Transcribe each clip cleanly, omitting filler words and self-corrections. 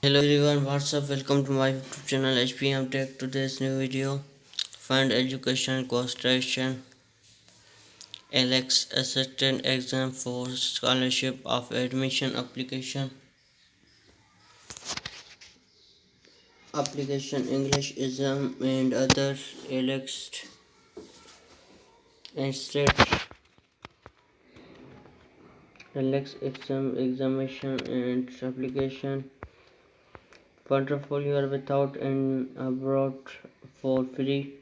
Hello everyone, what's up? Welcome to my YouTube channel Hpmtech. Today's new video, find education question. Alex assistant exam for scholarship of admission application English exam and other Alex and state Alex examination and application. Wonderful, you are without and abroad for free.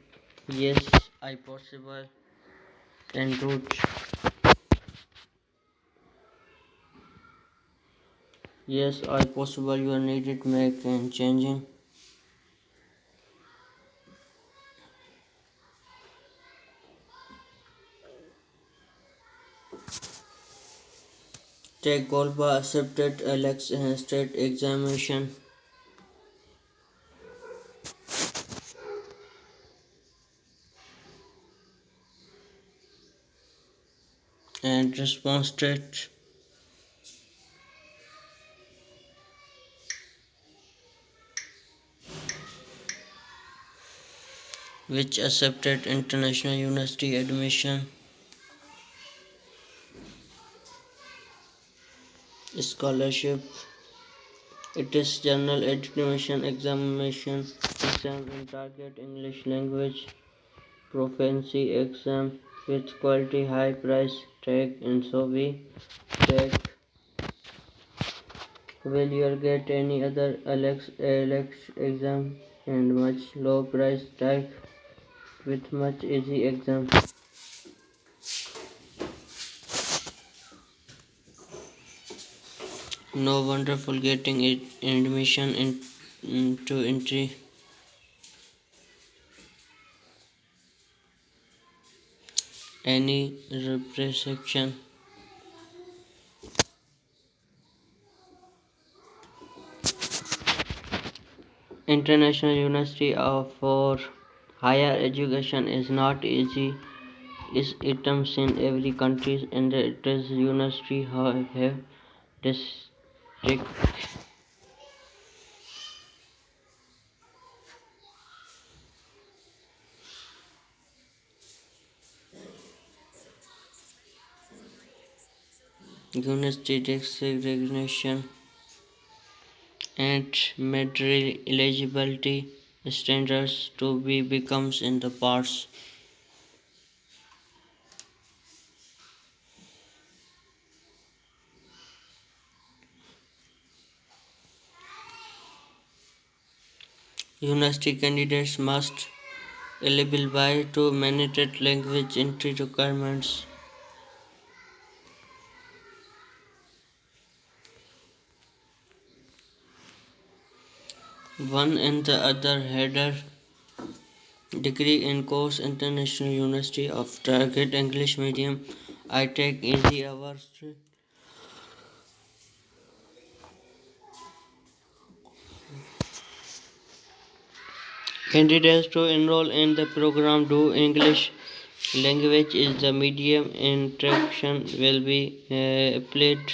Yes, I possible and route. Yes, I possible you are needed make and changing. Take Golba accepted Alex state examination and response state which accepted international university admission scholarship. It is general admission exam in target English language proficiency exam with quality high price tag and so we tag. Will you get any other Alex exam and much low price tag with much easy exam? No wonderful getting it admission into entry. Any representation. International university for higher education is not easy. Is items in every country and it is university have district. University district recognition and material eligibility standards to be becomes in the parts. University candidates must eligible by to mandatory language entry requirements. One and the other header degree in course International University of Target English Medium. I take easy hours. Candidates to enroll in the program do English language is the medium. Instruction will be applied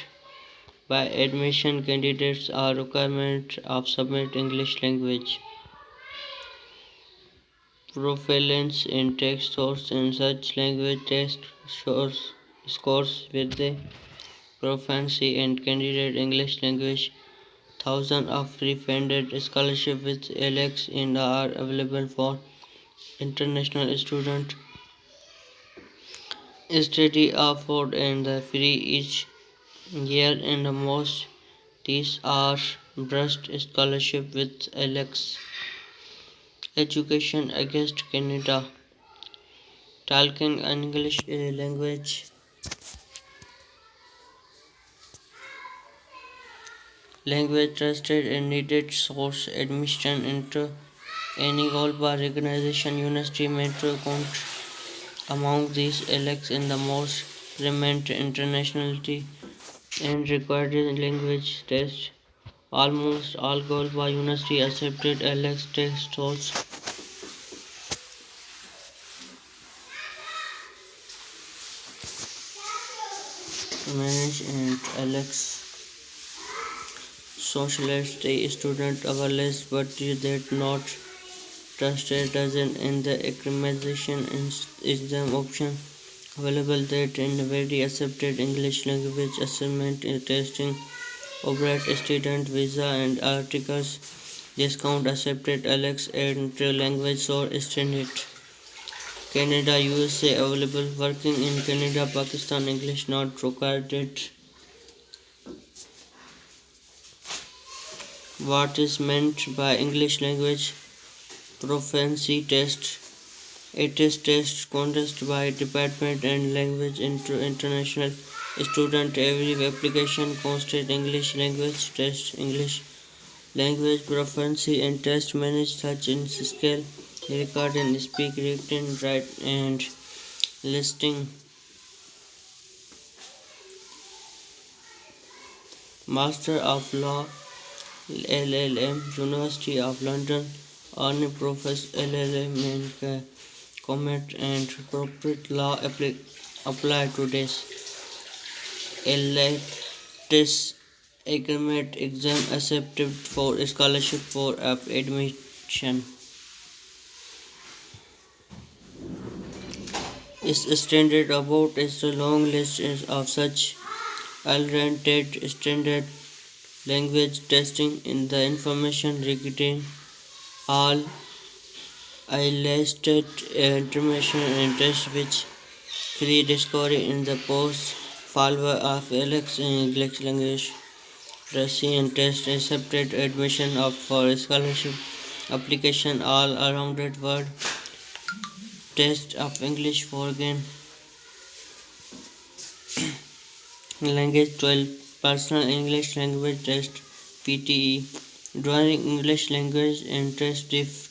by admission. Candidates are requirement of submit English language proficiency in text source in such language test source scores with the proficiency and candidate English language. Thousands of free-funded scholarships with Alex and are available for international students. Study afford and the free each year and the most these are burst scholarship with Alex education against Canada. Talking English language trusted and needed source admission into any global organization university metro count among these Alex in the most prominent internationality and required language test. Almost all global university accepted Alex test source. Manage and Alex socialist student our list, but that not trusted doesn't in the accreditation is the option available that in very accepted English language assignment testing operate student visa and articles discount accepted Alex and language or standard Canada USA available working in Canada Pakistan English not required. What is meant by English language proficiency test? It is test conducted by department and language international student. Every application constant English language test English language proficiency and test manage such in scale record and speak written write and listing Master of Law LLM University of London earned Professor LLM in Comment and Corporate Law apply to this latest agreement exam accepted for scholarship for admission is standard about is a long list of such oriented standard language testing in the information regarding all listed information and test which free discovery in the post follower of Alex in English language Russian test accepted admission of for scholarship application all around the world test of English foreign language 12 personal English language test PTE drawing English language and test drift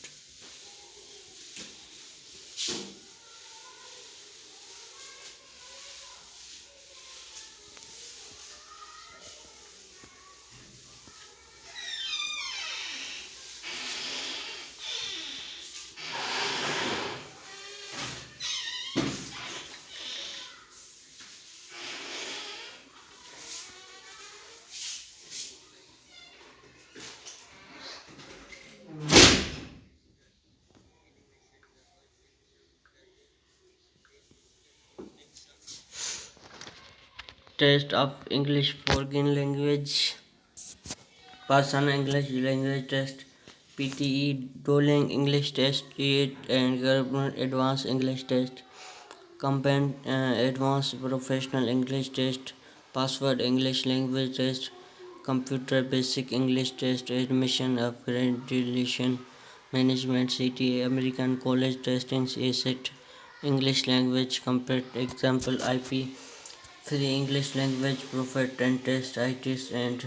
test of English foreign language personal English language test PTE Duolingo English test 8 and government advanced English test combined advanced professional English test password English language test computer basic English test admission accreditation management CTA American college testing ACET English language compared example IP free English language profit and test ITs and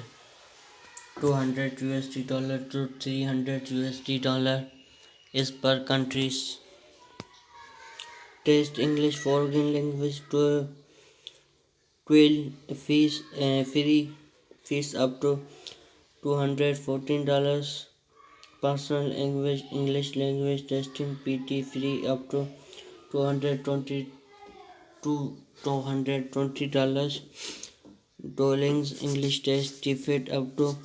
200 USD dollar to 300 USD dollar is per countries test English foreign language to 12 free fees up to $214 personal English language testing PT free up to 220 to $220 Duolingo's English test defeat up to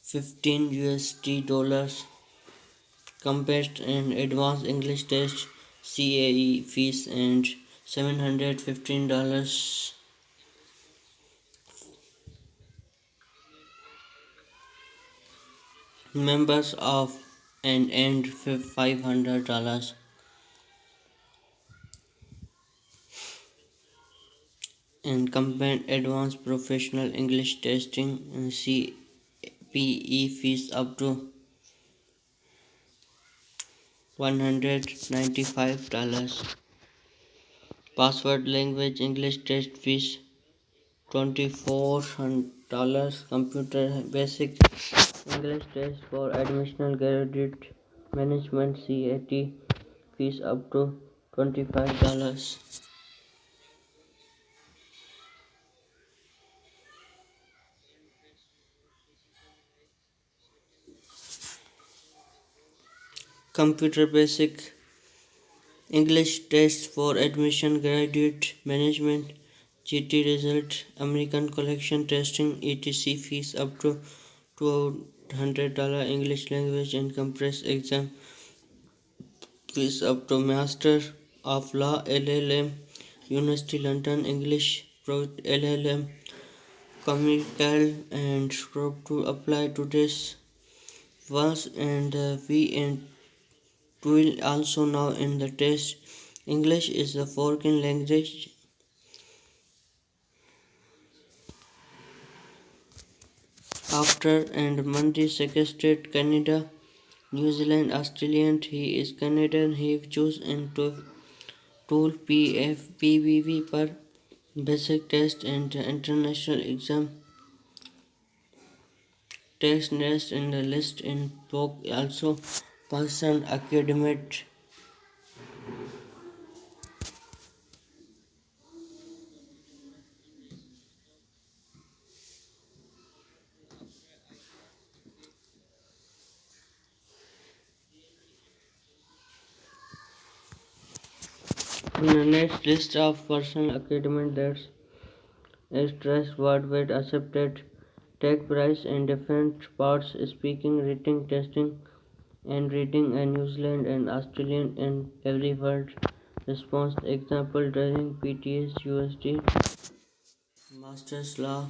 15 USD dollars compared and advanced English test CAE fees and $715 members of and $500 and combined advanced professional English testing and CPE fees up to $195 password language English test fees $24 computer basic English test for admissional graduate management CAT fees up to $25 computer basic English test for admission graduate management GT result, American collection testing, etc. fees up to $200 English language and compressed exam fees up to Master of Law LLM University London English Pro LLM Communical and scope to apply to this once and we and will also know in the test. English is a foreign language after and Monday sequestered Canada, New Zealand, Australian. He is Canadian. He chose into tool PBV per basic test and international exam test nest in the list in book also person academic in the next list of personal academic that is trust worldwide accepted take prize in different parts speaking writing testing and reading and New Zealand and Australian and every word response example during PTS USD Masters Law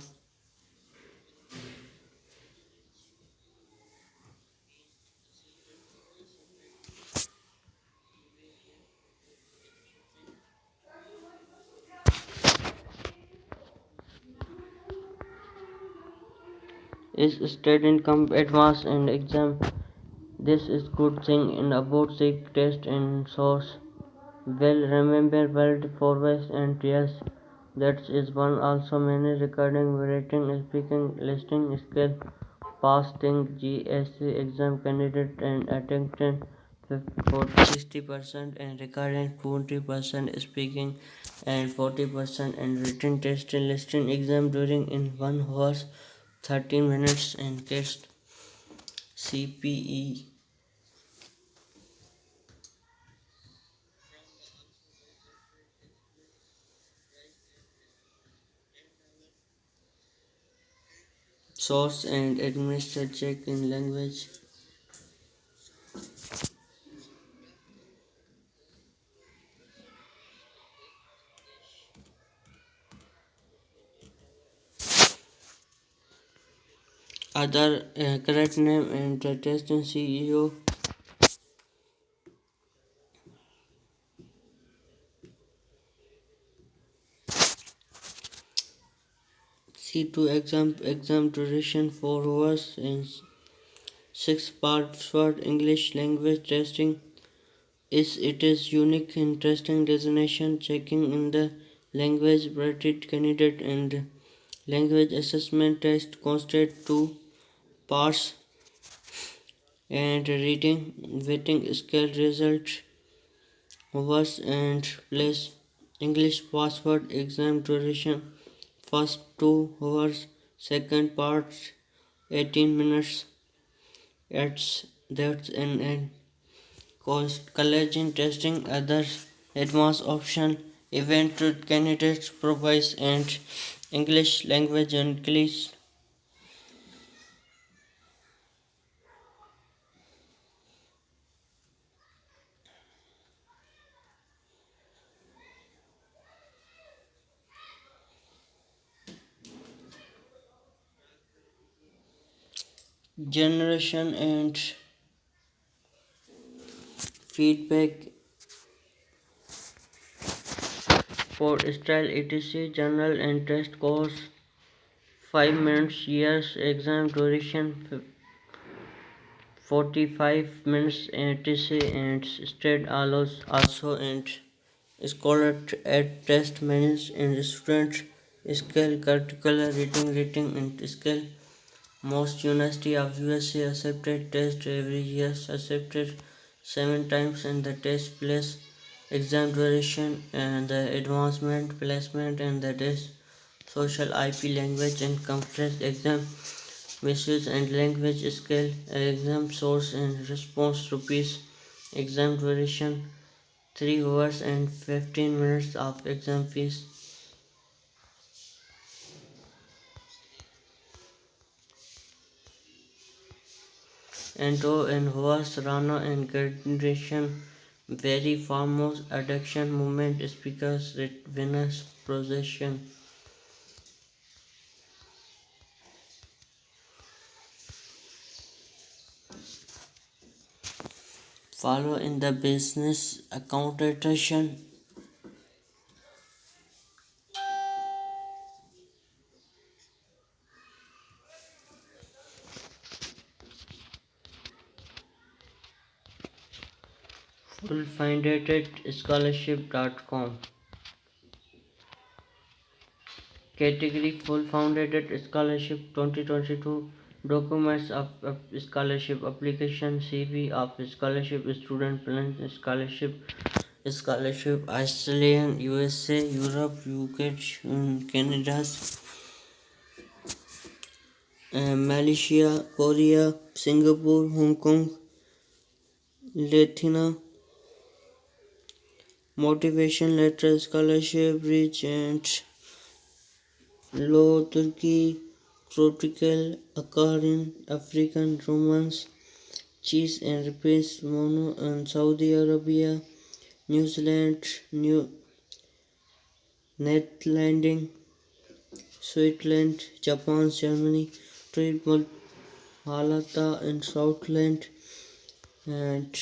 is student come advance and exam. This is good thing in about sick test and source. Well remember word forwards and yes that is one also many recording writing speaking listening skill passing GSC exam candidate and attempted 60% and recording 20% speaking and 40% and written test and listening exam during in 1 hour 13 minutes and test CPE source and administer check in language. Other correct name and the testing CEO C2 exam duration 4 hours and 6 parts for English language testing is it is unique interesting designation checking in the language bracket candidate and language assessment test constant 2 parts and reading waiting scale result hours and place English password exam duration first 2 hours second part 18 minutes that's an cost collagen testing others advanced option event to candidates provides and English language and English generation and feedback for style etc journal and test course 5 minutes years exam duration 45 minutes etc and state allows also and scholar at test manage and student skill curricular reading and skill most University of USA accepted test every year accepted 7 times and the test place exam duration and the advancement placement and the test social IP language and conference exam message and language skill exam source and response rupees exam duration 3 hours and 15 minutes of exam fees Endo and Hoas Rana and graduation very foremost adduction movement speakers at Venus procession. Follow in the business accountation. Full funded at scholarship.com. Category Full Funded Scholarship 2022. Documents of scholarship application, CV of scholarship, student plans, scholarship Australian, USA, Europe, UK, Canada, Malaysia, Korea, Singapore, Hong Kong, Latina, motivation letter, scholarship, rich and low Turkey, tropical, Akarian, African, Romance, cheese and replace mono and Saudi Arabia, New Zealand, New Netherlands, Switzerland, Japan, Germany, Triple Malta and Southland and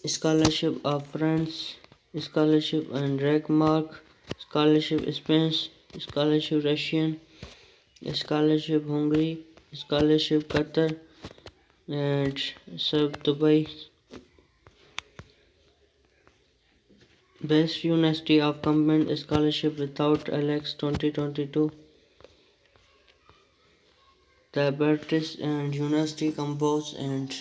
scholarship of France, scholarship and Denmark, scholarship Spain, scholarship Russian, scholarship Hungary, scholarship Qatar and sub Dubai. Best University of Combined Scholarship without Alex 2022. The British and University Compose and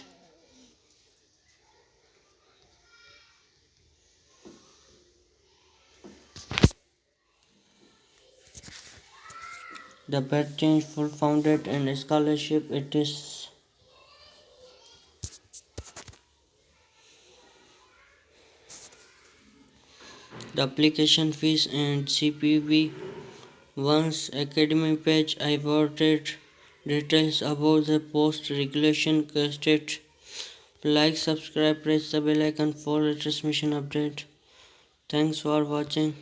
the British full founded and scholarship it is the application fees and CPV. Once academy page I voted details about the post regulation casted. Like, subscribe, press the bell icon for a transmission update. Thanks for watching.